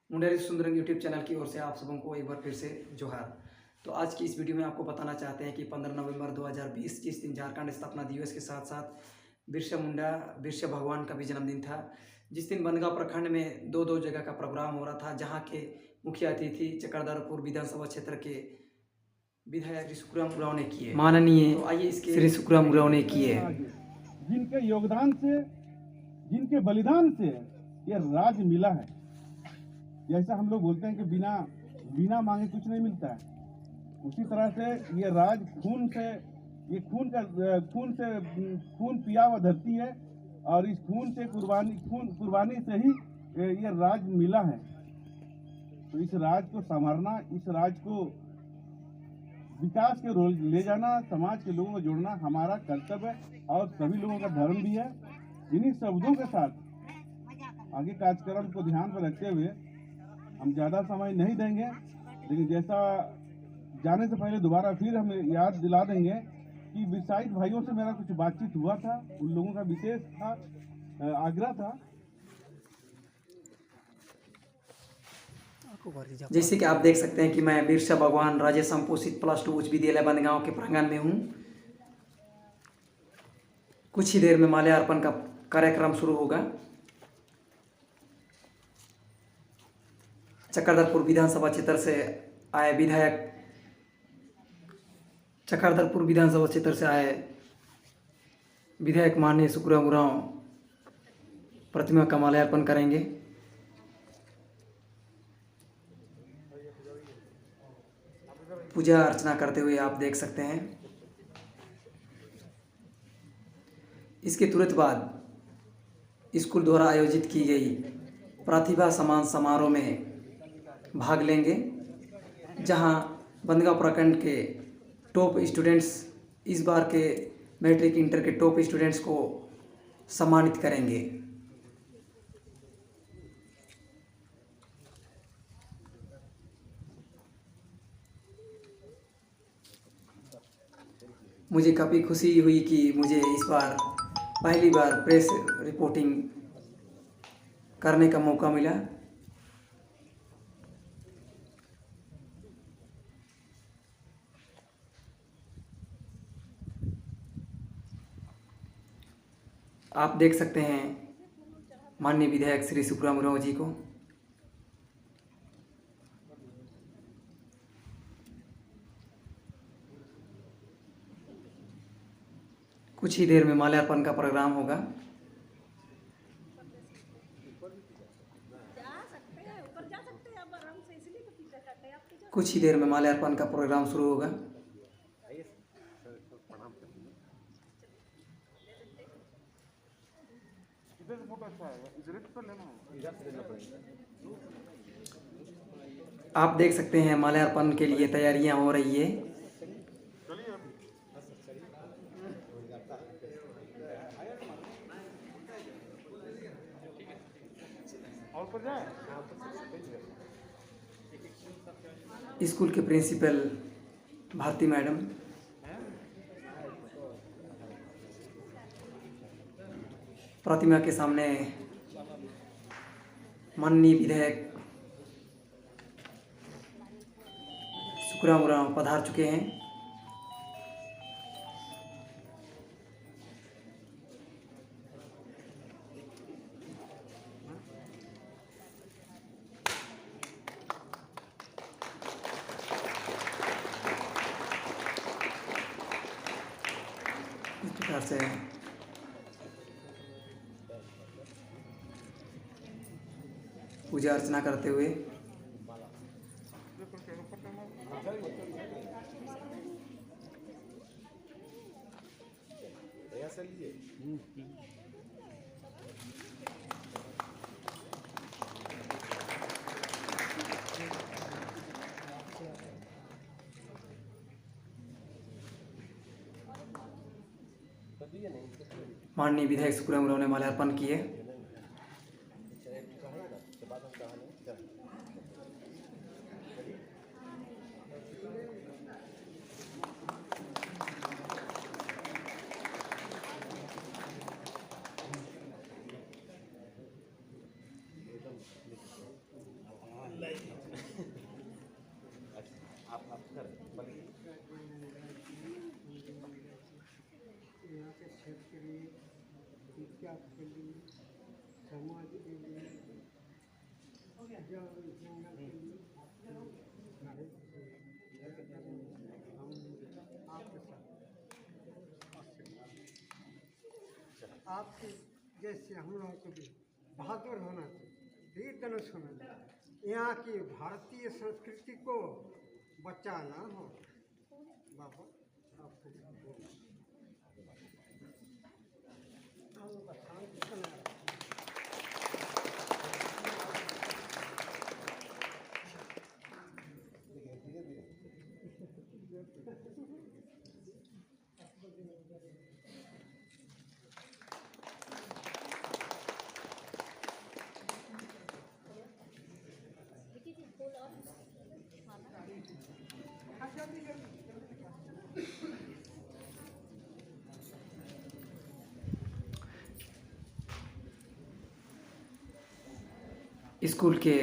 मुंडेरी Sundaram YouTube channel की ओर से आप सबों को एक बार फिर से जोहार। तो आज की इस वीडियो में आपको बताना चाहते हैं कि 15 नवंबर 2020 जिस दिन झारखंड स्थापना दिवस के साथ साथ बिरसा भगवान का भी जन्मदिन था, जिस दिन बंदगांव प्रखंड में दो जगह का प्रोग्राम हो रहा था, जहां के मुख्य अतिथि चक्रधरपुर विधानसभा क्षेत्र के विधायक श्री सुखराम उरांव ने किए। माननीय तो आइए इसके श्री सुखराम उरांव ने किए, जिनके योगदान से, जिनके बलिदान से ये राज मिला है। जैसा हम लोग बोलते हैं कि बिना मांगे कुछ नहीं मिलता है, उसी तरह से ये राज खून से, ये खून पिया हुआ धरती है और इस खून से कुर्बानी से ही ये राज मिला है। तो इस राज को संवारना, इस राज को विकास के रोल ले जाना, समाज के लोगों को जोड़ना हमारा कर्तव्य है और सभी लोगों का धर्म भी है। इन्हीं शब्दों के साथ आगे कार्यक्रम को ध्यान में रखते हुए हम ज़्यादा समय नहीं देंगे, लेकिन जैसा जाने से पहले दोबारा फिर हम याद दिला देंगे कि विसाइट भाइयों से मेरा कुछ बातचीत हुआ था। उन लोगों का विशेष था आग्रह था। जैसे कि आप देख सकते हैं कि मैं बिरसा भगवान राज्य संपोषित +2 उच्च विद्यालय बंदगांव के प्रांगण में हूँ। कुछ ही देर में माल्यार्पण का कार्यक्रम शुरू होगा। चक्रधरपुर विधानसभा क्षेत्र से आए विधायक माननीय सुखराम उरांव प्रतिमा का माल्यार्पण करेंगे। पूजा अर्चना करते हुए आप देख सकते हैं। इसके तुरंत बाद स्कूल द्वारा आयोजित की गई प्रतिभा सम्मान समारोह में भाग लेंगे, जहां बंदगांव प्रखंड के टॉप स्टूडेंट्स, इस बार के मैट्रिक इंटर के टॉप स्टूडेंट्स को सम्मानित करेंगे। मुझे काफ़ी खुशी हुई कि मुझे इस बार पहली बार प्रेस रिपोर्टिंग करने का मौका मिला। आप देख सकते हैं माननीय विधायक श्री सुखराम उरांव जी को। कुछ ही देर में माल्यार्पण का प्रोग्राम होगा। कुछ ही देर में माल्यार्पण का प्रोग्राम शुरू होगा। आप देख सकते हैं माल्यार्पण के लिए तैयारियां हो रही है। स्कूल के प्रिंसिपल भारती मैडम, प्रतिमा के सामने माननीय विधायक सुखराम उरांव पधार चुके हैं। इस प्रकार से पूजा अर्चना करते हुए माननीय विधायक सुखराम उरांव ने माल्यार्पण किए। आपके जैसे हम लोगों को भी बहादुर होना चाहिए, वीर धनुष होना चाहिए, यहाँ की भारतीय संस्कृति को बचाना हो। बाबा आपको शांति बनाए रखें। स्कूल के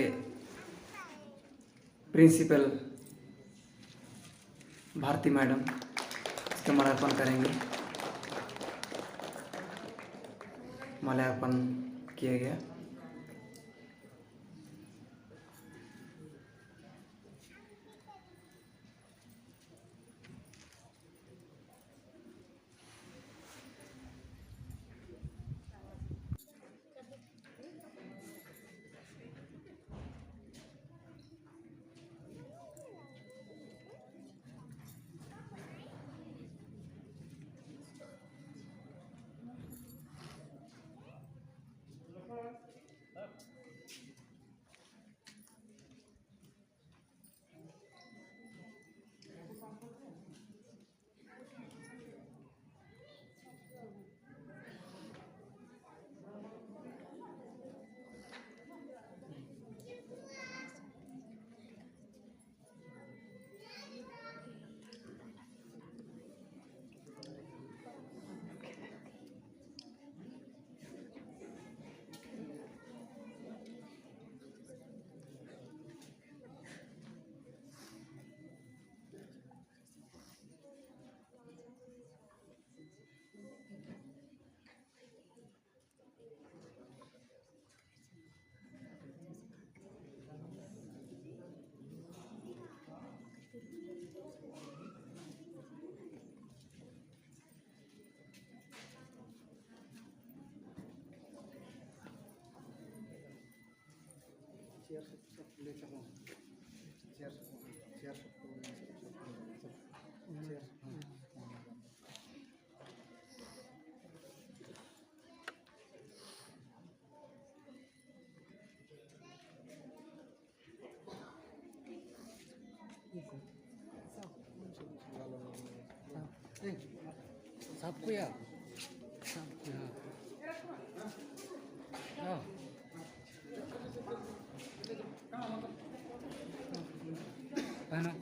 प्रिंसिपल भारती मैडम इसका माल्यार्पण करेंगे। माल्यार्पण किया गया। चेयर सब ले चलो, चेयर चेयर सबको यार सबको यार पहनो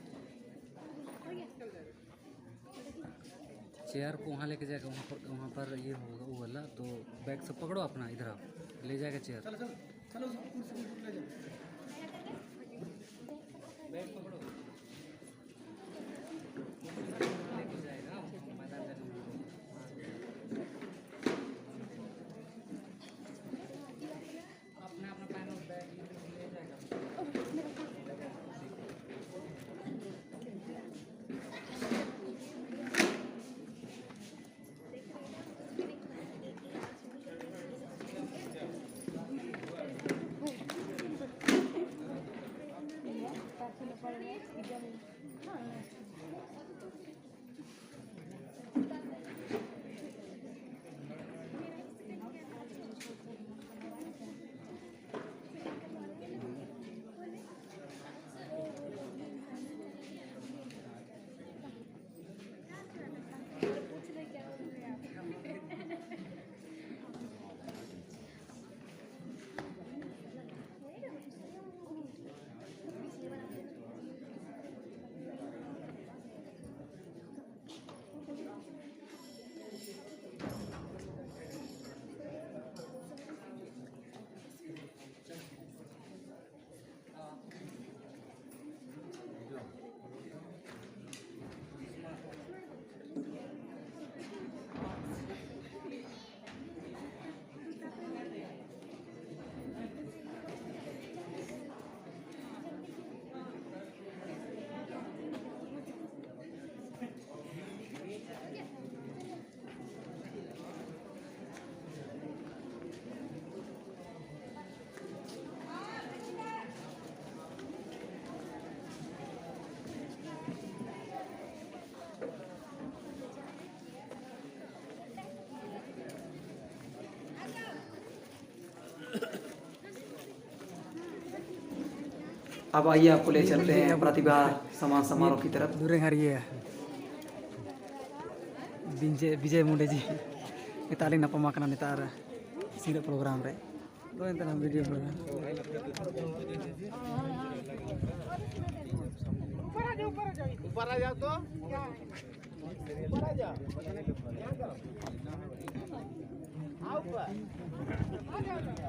चेयर को वहाँ लेके जाएगा, वहाँ पर ये होगा वो वाला, तो बैग सब पकड़ो अपना, इधर आओ, ले जाएगा चेयर। चलो चलो चलो कुर्सी ले जाओ। बैग पकड़ो, लेके जाएगा मैदान जाके। अपना अपना पहनो बैग ले जाएगा। अब आइए आपको ले चलते हैं प्रतिभा सम्मान समारोह की तरफ। दूर हरिए विजय मुंडे जी निताली नपमा कना नितार सीधा प्रोग्राम रे दो इंतना वीडियो प्रोग्राम ऊपर आ जाओ तो ऊपर आ जाओ आओ ऊपर आ जाओ ऊपर।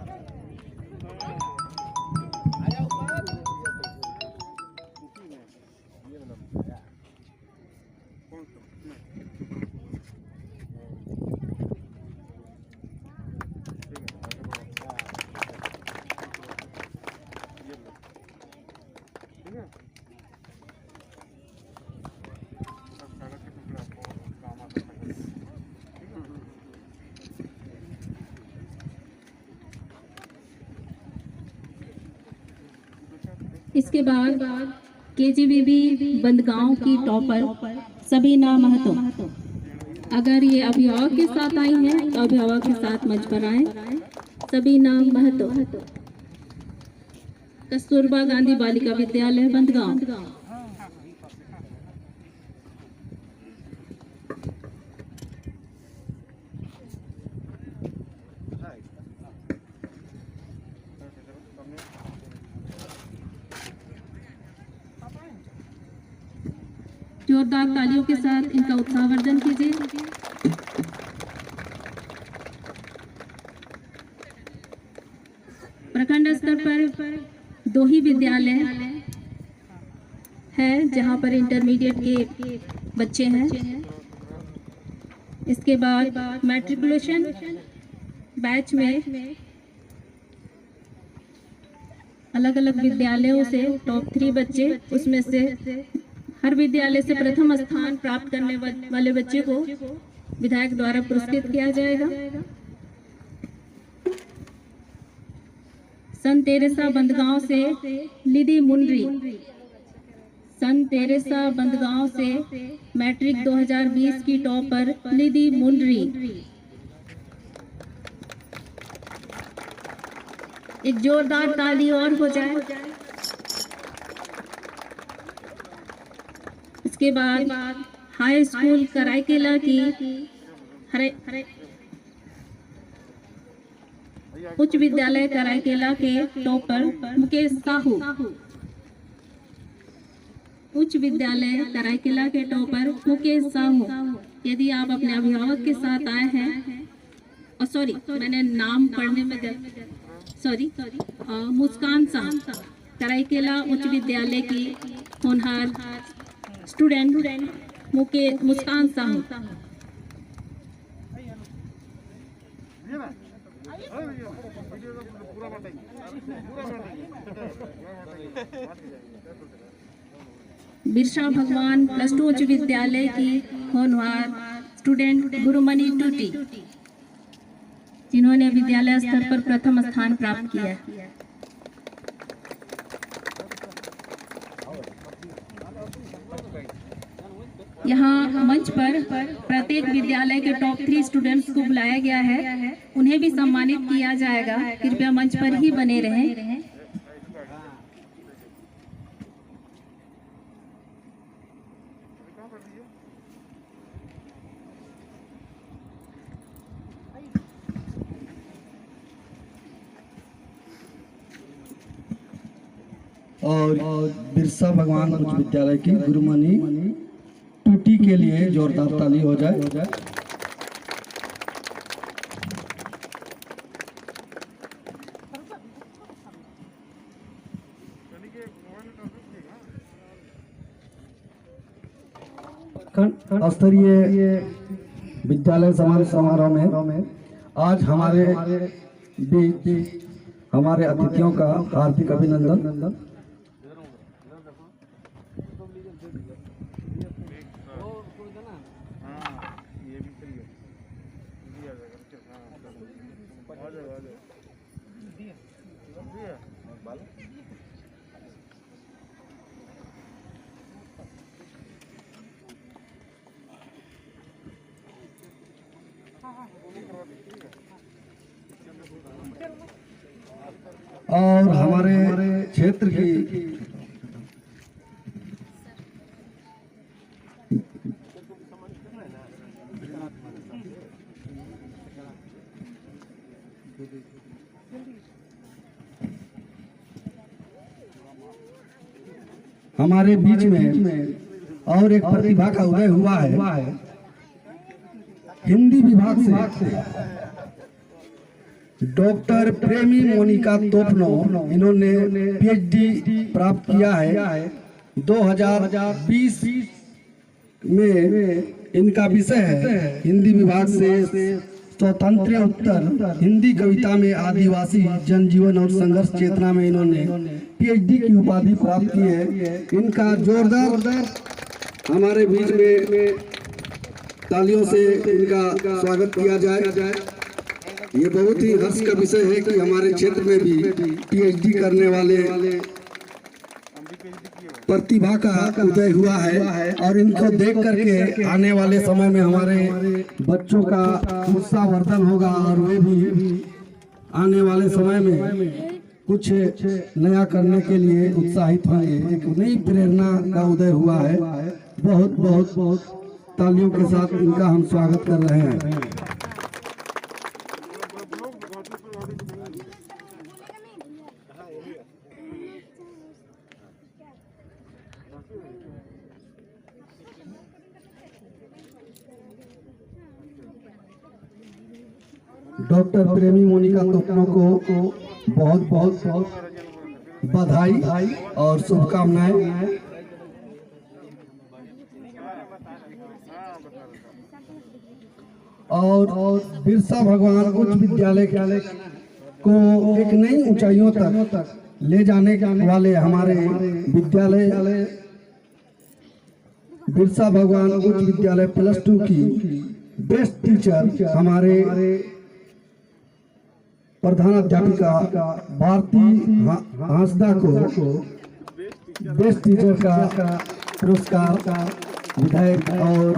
इसके बाद केजीबीबी बंदगांव की टॉपर सबीना महतो, अगर ये अभिभावक के साथ आई हैं तो अभिभावक के साथ मंच पर आए। सबीना महतो, कस्तूरबा गांधी बालिका विद्यालय बंदगांव। जोरदार तालियों के साथ इनका उत्साहवर्धन कीजिए। प्रखंड स्तर पर 2 ही विद्यालय है जहां पर इंटरमीडिएट के बच्चे हैं। इसके बाद मैट्रिकुलेशन बैच में अलग अलग विद्यालयों से टॉप 3 बच्चे, उसमें से हर विद्यालय से प्रथम स्थान प्राप्त करने वाले बच्चे को विधायक द्वारा पुरस्कृत किया जाएगा। संत तेरेसा बंदगांव से लिदी मुंडरी, संत तेरेसा बंदगांव से मैट्रिक 2020 की टॉपर लिदी मुंडरी। एक जोरदार ताली और हो जाए। इसके बाद हाई स्कूल कराईकेला की उच्च विद्यालय कराईकेला के टॉपर मुकेश साहू, उच्च विद्यालय कराईकेला के टॉपर मुकेश साहू। यदि आप अपने अभिभावक के साथ आए हैं, और सॉरी मैंने नाम पढ़ने में सॉरी मुस्कान साहू, कराईकेला उच्च विद्यालय की होनहार स्टूडेंट मुस्कान साहू। बिरसा भगवान +2 उच्च विद्यालय की होनहार स्टूडेंट गुरुमणि टूटी, जिन्होंने विद्यालय स्तर पर प्रथम स्थान प्राप्त किया। यहाँ मंच पर प्रत्येक विद्यालय के टॉप 3 स्टूडेंट्स को बुलाया गया है, उन्हें भी सम्मानित किया जाएगा। कृपया मंच पर ही बने रहें। और बिरसा भगवान उच्च विद्यालय की गुरुमणि टूटी के लिए जोरदार ताली हो जाए। स्तरीय विद्यालय सम्मान समारोह में आज हमारे बीच हमारे अतिथियों का हार्दिक अभिनंदन। और हमारे क्षेत्र की हमारे बीच में और एक प्रतिभा का उदय हुआ है। हिंदी विभाग से डॉक्टर प्रेमी मोनिका तोपनो, इन्होंने पीएचडी प्राप्त किया है। 2020 में इनका विषय है हिंदी विभाग से स्वतंत्र उत्तर हिंदी कविता में आदिवासी जनजीवन और संघर्ष चेतना में इन्होंने पीएचडी की उपाधि प्राप्त की है। इनका जोरदार हमारे बीच में तालियों से इनका स्वागत किया जाए। ये बहुत ही हर्ष का विषय है कि हमारे क्षेत्र में भी पीएचडी करने वाले प्रतिभा का उदय हुआ है और इनको देख करके आने वाले समय में हमारे बच्चों का उत्साहवर्धन होगा और वे भी आने वाले समय में कुछ नया करने के लिए उत्साहित होंगे। एक नई प्रेरणा का उदय हुआ है। बहुत बहुत बहुत तालियों के साथ इनका हम स्वागत कर रहे हैं। डॉक्टर प्रेमी मोनिका तोपनो को बहुत बहुत बधाई और शुभकामनाएं। और बिरसा भगवान उच्च विद्यालय को एक नई ऊंचाइयों तक ले जाने वाले हमारे विद्यालय बिरसा भगवान उच्च विद्यालय +2 की बेस्ट टीचर हमारे प्रधानाध्यापिका भारती हांसदा को बेस्ट टीचर का पुरस्कार विधायक और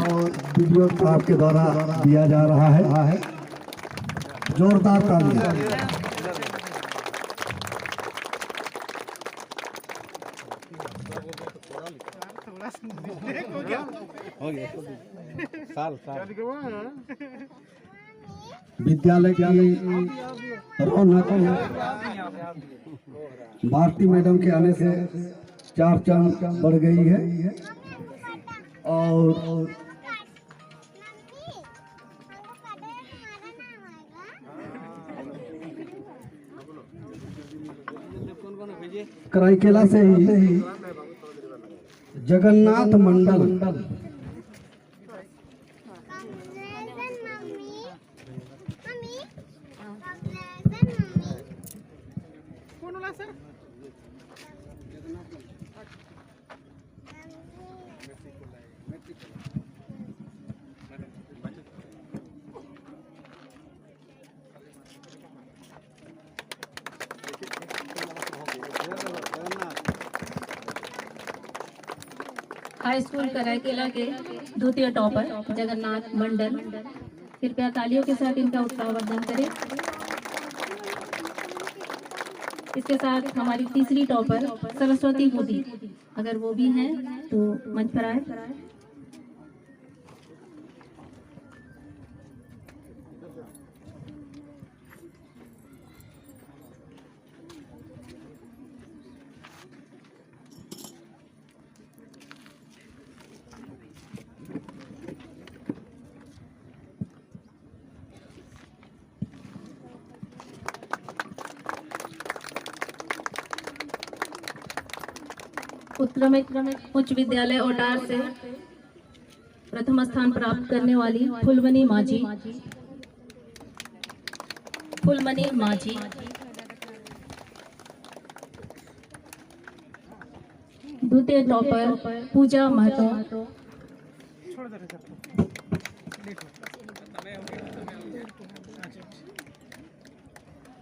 वीडियो आपके द्वारा दिया जा रहा है। जोरदार तालियां। विद्यालय की रौनक भारती मैडम के आने से 4 चांद बढ़ गई है। और कराईकेला से ही जगन्नाथ मंडल हाई स्कूल कराईकेला के द्वितीय टॉपर जगन्नाथ मंडल, कृपया तालियों के साथ इनका उत्साहवर्धन करें। इसके साथ हमारी तीसरी टॉपर सरस्वती मोदी, अगर वो भी हैं तो मंच पर आए। उत्क्रमित उच्च विद्यालय ओटार से प्रथम स्थान प्राप्त करने वाली फुलमनी माझी द्वितीय टॉपर पूजा महतो,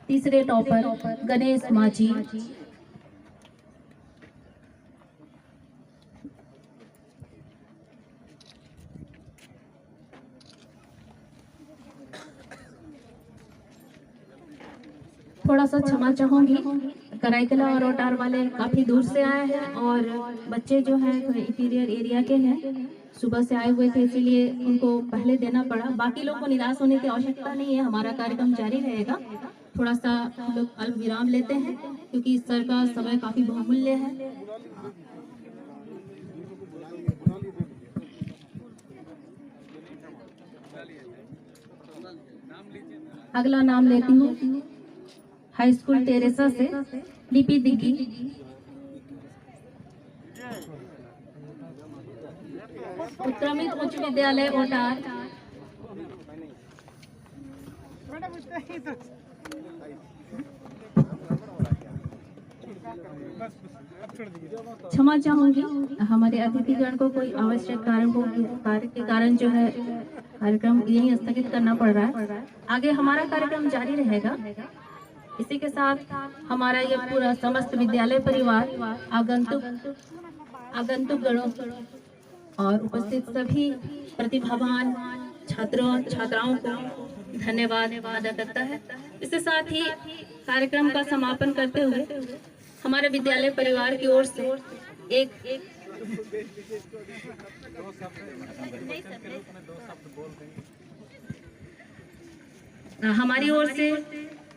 तीसरे टॉपर गणेश माझी, थोड़ा सा क्षमा चाहूंगी, कराईकेला और ओटार वाले काफी दूर से आए हैं और बच्चे जो हैं इंटीरियर एरिया के हैं, सुबह से आए हुए थे, इसीलिए उनको पहले देना पड़ा। बाकी लोग को निराश होने की आवश्यकता नहीं है, हमारा कार्यक्रम जारी रहेगा। थोड़ा सा लोग अल्प विराम लेते हैं क्योंकि सर का समय काफी बहुमूल्य है। अगला नाम लेती हूँ हाई स्कूल तेरेसा से लिपि दिग्गी। उत्क्रमित उच्च विद्यालय ओटार। क्षमा चाहूंगी, हमारे अतिथिगण को कोई आवश्यक कार्य के कारण जो है कार्यक्रम यहीं स्थगित करना पड़ रहा है। आगे हमारा कार्यक्रम जारी रहेगा। इसी के साथ हमारा ये पूरा समस्त विद्यालय परिवार आगंतुक गणों और उपस्थित सभी प्रतिभावान छात्रों छात्राओं को धन्यवाद अदा करता है। इसके साथ ही कार्यक्रम का समापन करते हुए हमारे विद्यालय परिवार की ओर से हमारी ओर से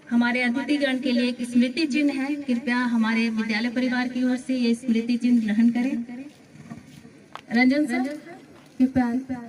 हमारे अतिथिगण के लिए एक स्मृति चिन्ह है। कृपया हमारे विद्यालय परिवार की ओर से ये स्मृति चिन्ह ग्रहण करें। रंजन सर कृपया।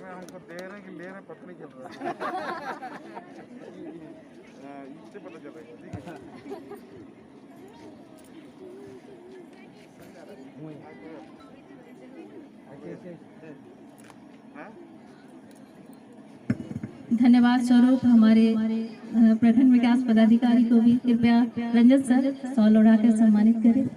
हमको दे रहे हैं कि ले रहे हैं पता नहीं चल रहा है। इससे पता चलेगा। धन्यवाद स्वरूप हमारे प्रखंड विकास पदाधिकारी को भी कृपया रंजन सर शॉल उड़ाकर सम्मानित करें।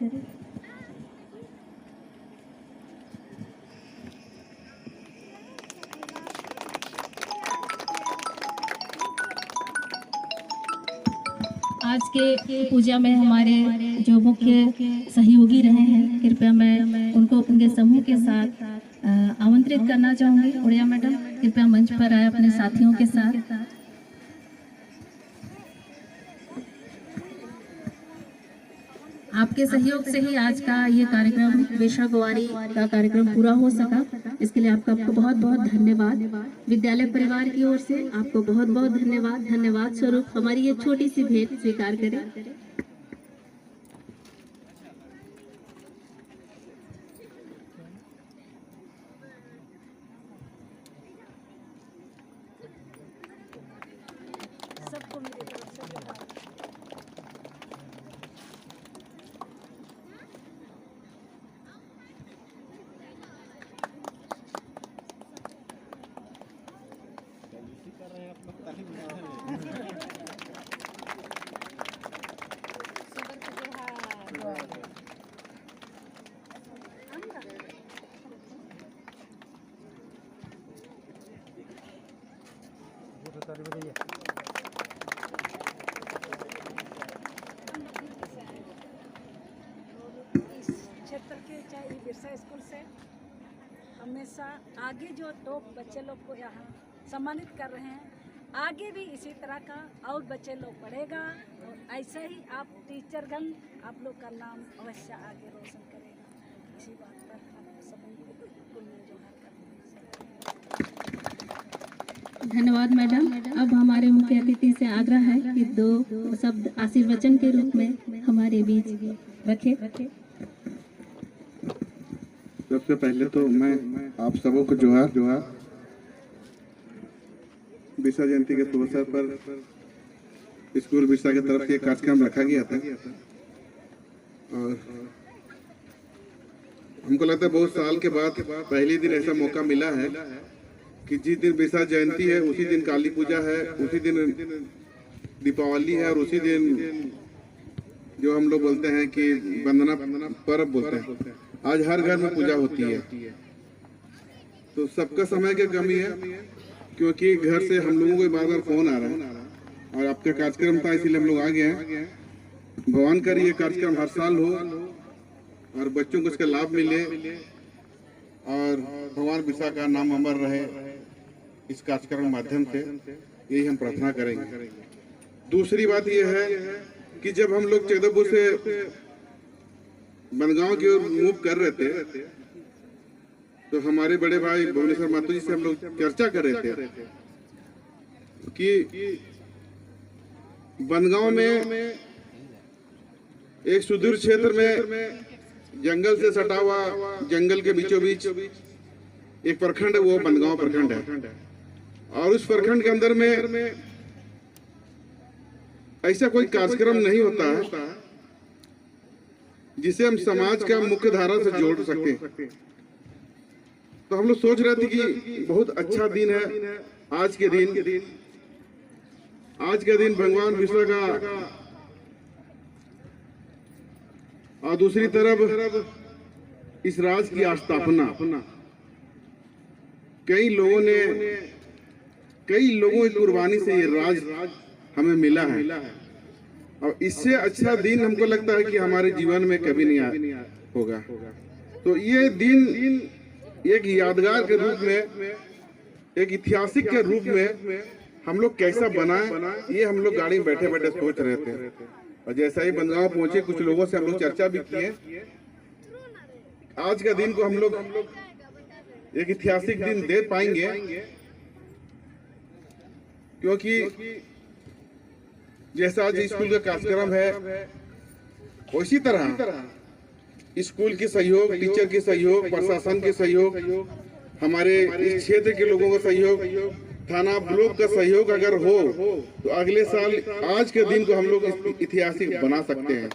आज के पूजा में हमारे जो मुख्य सहयोगी रहे हैं, कृपया मैं उनको उनके समूह के साथ आमंत्रित करना चाहूंगी। उड़िया मैडम कृपया मंच पर आए अपने साथियों के साथ। आपके सहयोग से ही आज का ये कार्यक्रम वेश्यागवारी का कार्यक्रम पूरा हो सका। इसके लिए आपका बहुत बहुत धन्यवाद। विद्यालय परिवार की ओर से आपको बहुत बहुत धन्यवाद। धन्यवाद स्वरूप हमारी ये छोटी सी भेंट स्वीकार करें। क्षेत्र के चाहे बिरसा स्कूल से हमेशा आगे जो टॉप बच्चे लोग को यहाँ सम्मानित कर रहे हैं, आगे भी इसी तरह का और बच्चे लोग पढ़ेगा और ऐसा ही आप टीचरगण आप लोग का नाम अवश्य आगे रोशन करेगा। इसी बात पर हम सभी को जोहार करते हैं। धन्यवाद मैडम। अब हमारे मुख्य अतिथि से आग्रह है कि 2 शब्द आशीर्वचन के रूप में हमारे बीच रखे। सबसे पहले तो मैं आप सबों को जोहार। बिरसा जयंती के शुभ अवसर पर स्कूल बिरसा की तरफ से एक कार्यक्रम रखा गया था और हमको लगता है बहुत साल के बाद पहले दिन ऐसा मौका मिला है कि जिस दिन बिरसा जयंती है उसी दिन काली पूजा है, उसी दिन दीपावली है और उसी दिन जो हम लोग बोलते हैं कि वंदना पर्व बोलते हैं। आज हर घर में पूजा होती है, तो सबका समय की कमी है क्योंकि घर से हम लोगों को बार बार फोन आ रहा है और आपका कार्यक्रम था इसीलिए हम लोग आ गए हैं। भगवान करिए ये कार्यक्रम हर साल हो और बच्चों को इसका लाभ मिले और भगवान बिरसा का नाम अमर रहे इस कार्यक्रम के माध्यम से, यही हम प्रार्थना करेंगे। दूसरी बात यह है कि जब हम लोग चेदपुर से बनगांव की ओर मूव कर रहे थे तो हमारे बड़े भाई भुवनेश्वर माथुर जी से हम लोग चर्चा कर रहे थे कि बनगांव में एक सुदूर क्षेत्र में जंगल से सटा हुआ, जंगल के बीचों बीच एक प्रखंड है, वो बनगांव प्रखंड है। और उस प्रखंड के अंदर में ऐसा कोई कार्यक्रम नहीं होता है जिसे हम समाज का मुख्य धारा से जोड़ सकें। तो हम लोग सोच रहे थे कि बहुत अच्छा दिन है आज के दिन। आज का दिन भगवान विष्णु का, और दूसरी तरफ इस राज की स्थापना। कई लोगों की कुर्बानी से ये राज हमें मिला है, और इससे अच्छा दिन हमको लगता है कि हमारे जीवन में कभी नहीं होगा। तो ये दिन एक यादगार के रूप में, एक ऐतिहासिक के रूप में हम लोग कैसा बनाए, ये हम लोग गाड़ी में बैठे बैठे सोच रहे थे। और जैसा ही बनगांव पहुंचे, कुछ लोगों से हम लोग चर्चा भी किए। आज का दिन को हम लोग एक ऐतिहासिक दिन दे पाएंगे, क्योंकि जैसा आज स्कूल का कार्यक्रम है, उसी तरह स्कूल के सहयोग, टीचर के सहयोग, प्रशासन के सहयोग, हमारे इस क्षेत्र के लोगों का सहयोग, थाना ब्लॉक का सहयोग अगर हो तो अगले साल आज के दिन को हम लोग ऐतिहासिक बना सकते हैं।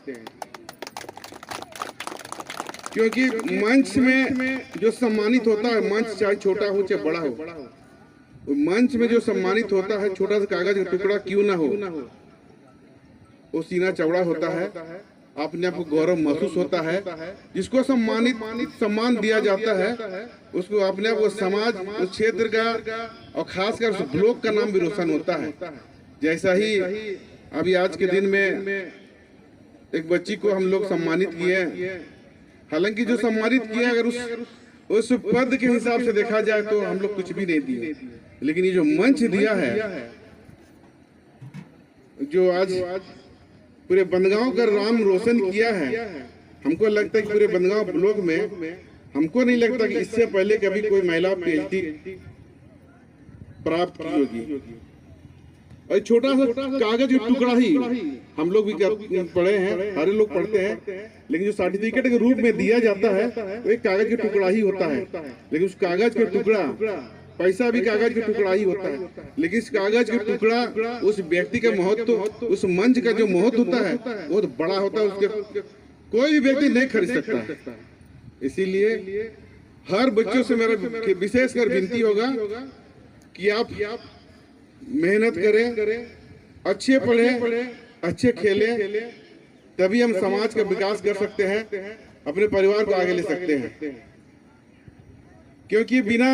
क्योंकि मंच में जो सम्मानित होता है, मंच चाहे छोटा हो चाहे बड़ा हो, मंच में जो सम्मानित होता है, छोटा सा कागज का टुकड़ा क्यों ना हो, वो सीना चौड़ा होता है, अपने आप को गौरव महसूस होता है। जिसको सम्मान दिया जाता है, उसको अपने आप को समाज, उस क्षेत्र का और खासकर उस ब्लॉक का नाम भी रोशन होता है। जैसा ही अभी आज के दिन में एक बच्ची को हम लोग सम्मानित किए। हालांकि जो सम्मानित किया, अगर उस पद के हिसाब से देखा जाए तो हम लोग कुछ भी नहीं दिए, लेकिन ये जो मंच दिया है, जो आज पूरे बनगांव का नाम रोशन किया है, हमको लगता है कि पूरे बनगांव ब्लॉक में हमको नहीं लगता कि इससे पहले कभी कोई महिला PhD प्राप्त की होगी। और छोटा सा कागज का टुकड़ा ही हम लोग भी पढ़े हैं, सारे लोग पढ़ते हैं, लेकिन जो सर्टिफिकेट के रूप में दिया जाता है वो एक कागज का टुकड़ा ही होता है। लेकिन उस कागज का टुकड़ा, पैसा भी कागज का टुकड़ा ही होता है, लेकिन इस कागज का टुकड़ा उस व्यक्ति का महत्व, उस मंच का जो महत्व होता है वो तो बड़ा होता है, उसके कोई भी व्यक्ति नहीं खरीद सकता है। इसीलिए हर बच्चों से मेरा विशेषकर विनती होगा कि आप मेहनत करें, अच्छे पढ़ें, अच्छे खेलें, तभी हम समाज का विकास कर सकते हैं, अपने परिवार को आगे ले सकते हैं। क्योंकि बिना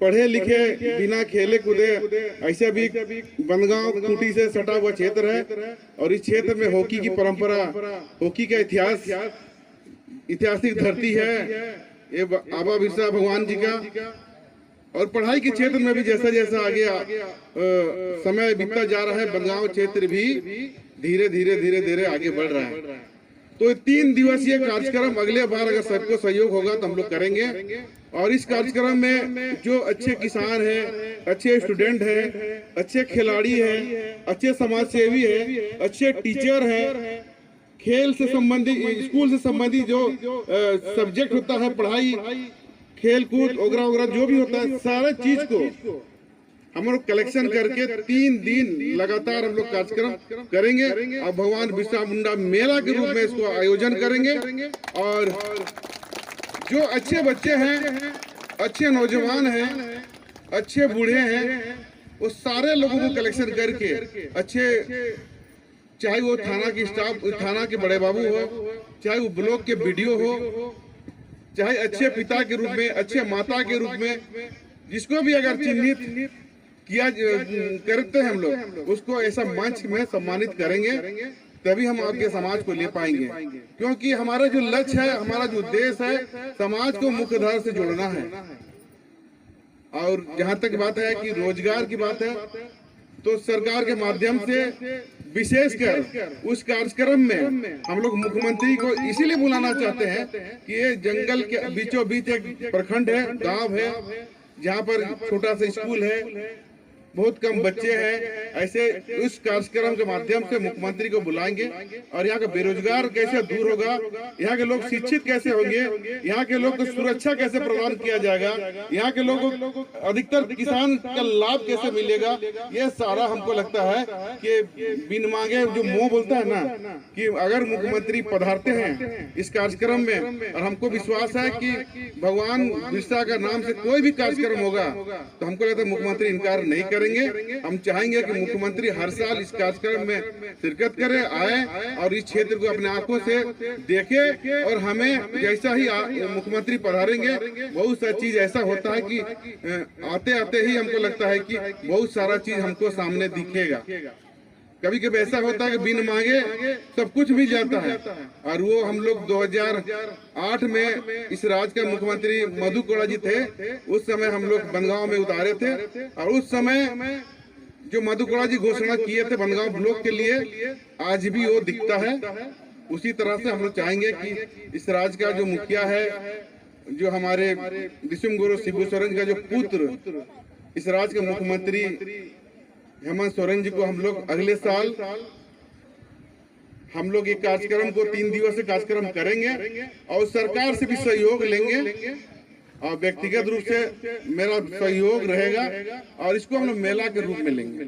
पढ़े लिखे, बिना खेले कूदे, ऐसा भी बनगांव खूंटी से सटा हुआ क्षेत्र है, और इस क्षेत्र में हॉकी की परंपरा, हॉकी का इतिहास, ऐतिहासिक धरती है ये आबा बिरसा भगवान जी का। और पढ़ाई के क्षेत्र में भी जैसा जैसा आगे समय बीतता जा रहा है, बनगांव क्षेत्र भी धीरे धीरे आगे बढ़ रहा है। तो 3 दिवसीय कार्यक्रम अगले बार अगर सबको सहयोग होगा तो हम लोग करेंगे। और इस कार्यक्रम में जो अच्छे किसान हैं, अच्छे स्टूडेंट हैं, अच्छे खिलाड़ी हैं, अच्छे समाज सेवी हैं, अच्छे टीचर हैं, खेल से संबंधित, स्कूल से संबंधित जो सब्जेक्ट होता है, पढ़ाई, खेल कूद वगैरह जो भी होता है, सारे चीज को हम लोग कलेक्शन करके 3 दिन लगातार हम लोग कार्यक्रम करेंगे और भगवान बिरसा मुंडा मेला के रूप में इसको आयोजन करेंगे। और जो अच्छे बच्चे हैं, अच्छे नौजवान हैं, अच्छे बूढ़े हैं, वो सारे लोगों को कलेक्शन करके अच्छे, चाहे वो थाना की स्टाफ, थाना के बड़े बाबू हो, चाहे वो ब्लॉक के BDO हो, चाहे अच्छे पिता के रूप में, अच्छे माता के रूप में, जिसको भी अगर चिन्हित किया करते हैं हम लोग, उसको ऐसा मंच में सम्मानित करेंगे, तभी हम आपके समाज को ले पाएंगे। क्योंकि हमारा जो लक्ष्य है, हमारा जो उद्देश्य है, समाज को मुख्यधारा से जोड़ना है। और जहां तक बात है कि रोजगार की बात है, तो सरकार के माध्यम से विशेषकर उस कार्यक्रम में हम लोग मुख्यमंत्री को इसीलिए बुलाना चाहते हैं कि ये जंगल के बीचों बीच एक प्रखंड है, गांव है, जहां पर छोटा सा स्कूल है, बहुत कम बच्चे हैं। ऐसे उस कार्यक्रम के माध्यम से मुख्यमंत्री को बुलाएंगे और यहाँ का बेरोजगार कैसे दूर होगा, यहाँ के लोग शिक्षित कैसे होंगे, यहाँ के लोग को सुरक्षा कैसे प्रदान किया जाएगा, यहाँ के लोगों को अधिकतर किसान का लाभ कैसे मिलेगा, ये सारा हमको लगता है कि बिन मांगे जो मुंह बोलता है ना, कि अगर मुख्यमंत्री पधारते हैं इस कार्यक्रम में, और हमको विश्वास है कि भगवान बिरसा का नाम से कोई भी कार्यक्रम होगा तो हमको लगता है मुख्यमंत्री इनकार नहीं करेंगे। हम चाहेंगे कि मुख्यमंत्री हर साल इस कार्यक्रम में शिरकत करे, आए और इस क्षेत्र को अपने आंखों से देखे, और हमें जैसा ही मुख्यमंत्री पधारेंगे बहुत सा चीज ऐसा होता है कि आते आते ही हमको लगता है कि बहुत सारा चीज हमको सामने दिखेगा। कभी कभी ऐसा होता है कि बिन मांगे सब कुछ मिल जाता है, और वो हम लोग 2008 में इस राज्य के मुख्यमंत्री मधु कोड़ा जी थे, उस समय हम लोग बनगांव में उतारे थे, और उस समय जो मधु कोड़ा जी घोषणा किए थे बनगांव ब्लॉक के लिए, आज भी वो दिखता है। उसी तरह से हम लोग चाहेंगे कि इस राज्य का जो मुखिया है, जो हमारे विश्व गुरु शिबू सोरेन का जो पुत्र इस राज्य के मुख्यमंत्री हेमंत सोरेन जी को हम लोग अगले साल हम लोग एक कार्यक्रम को 3 दिवसीय कार्यक्रम करेंगे और सरकार से भी सहयोग लेंगे, और व्यक्तिगत रूप से मेरा सहयोग रहेगा, और इसको हम लोग मेला के रूप में लेंगे।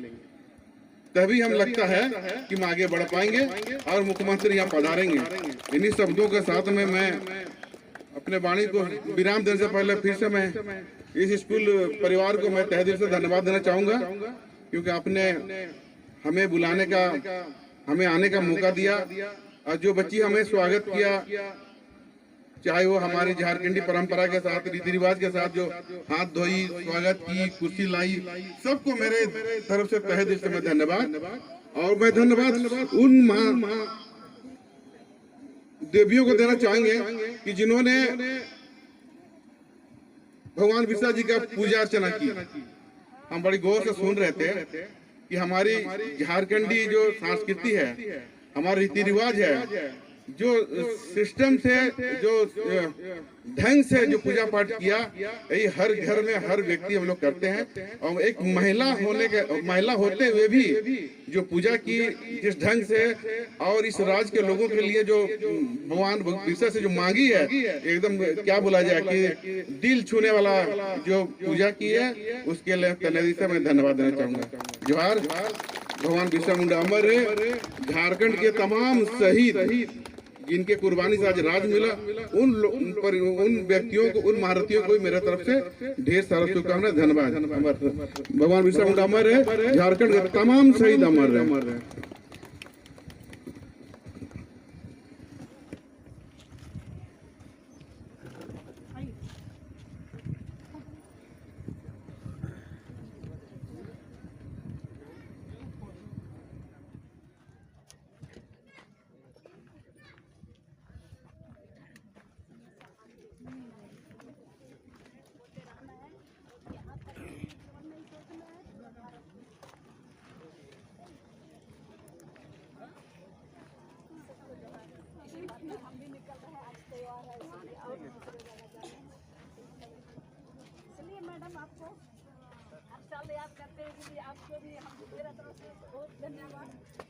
तभी हम लगता है कि हम आगे बढ़ पाएंगे और मुख्यमंत्री यहाँ पधारेंगे। इन्हीं शब्दों के साथ में मैं अपने वाणी को विराम देने से पहले फिर से मैं इस स्कूल परिवार को मैं तहे दिल से धन्यवाद देना चाहूंगा, क्योंकि आपने हमें बुलाने का, हमें आने का मौका दिया, और जो बच्ची हमें स्वागत किया, चाहे वो हमारी झारखंडी परंपरा के साथ, रीति रिवाज के साथ जो हाथ धोई, स्वागत की, कुर्सी लाई, सबको मेरे तरफ से तहे दिल से मैं धन्यवाद। और मैं धन्यवाद उन माँ देवियों को देना चाहेंगे कि जिन्होंने भगवान बिरसा जी का पूजा अर्चना की। हम बड़ी गौर से सुन रहे थे कि हमारी झारखंडी जो संस्कृति है, हमारा रीति रिवाज है, जो सिस्टम से, जो ढंग से जो पूजा पाठ किया, यही हर घर में हर व्यक्ति हम लोग करते हैं। और एक महिला होते हुए भी जो पूजा की जिस ढंग से, और इस राज्य के लोगों के लिए जो भगवान बिरसा से जो मांगी है, एकदम क्या बोला जाए कि दिल छूने वाला जो पूजा की है, उसके लिए तहे से मैं धन्यवाद देना चाहूंगा। जोहार, भगवान बिरसा मुंडा अमर रहे। झारखंड के तमाम शहीद जिनके कुर्बानी से आज राज मिला, उन व्यक्तियों को, उन महारथियों को मेरे तरफ से ढेर सारा शुभकामनाएं, धन्यवाद। भगवान बिरसा मुंडा अमर रहे, झारखंड के तमाम शहीद अमर रहे। इसलिए मैडम आपको हर साल याद करते हैं कि आपको भी हम मेरा तरफ से बहुत धन्यवाद।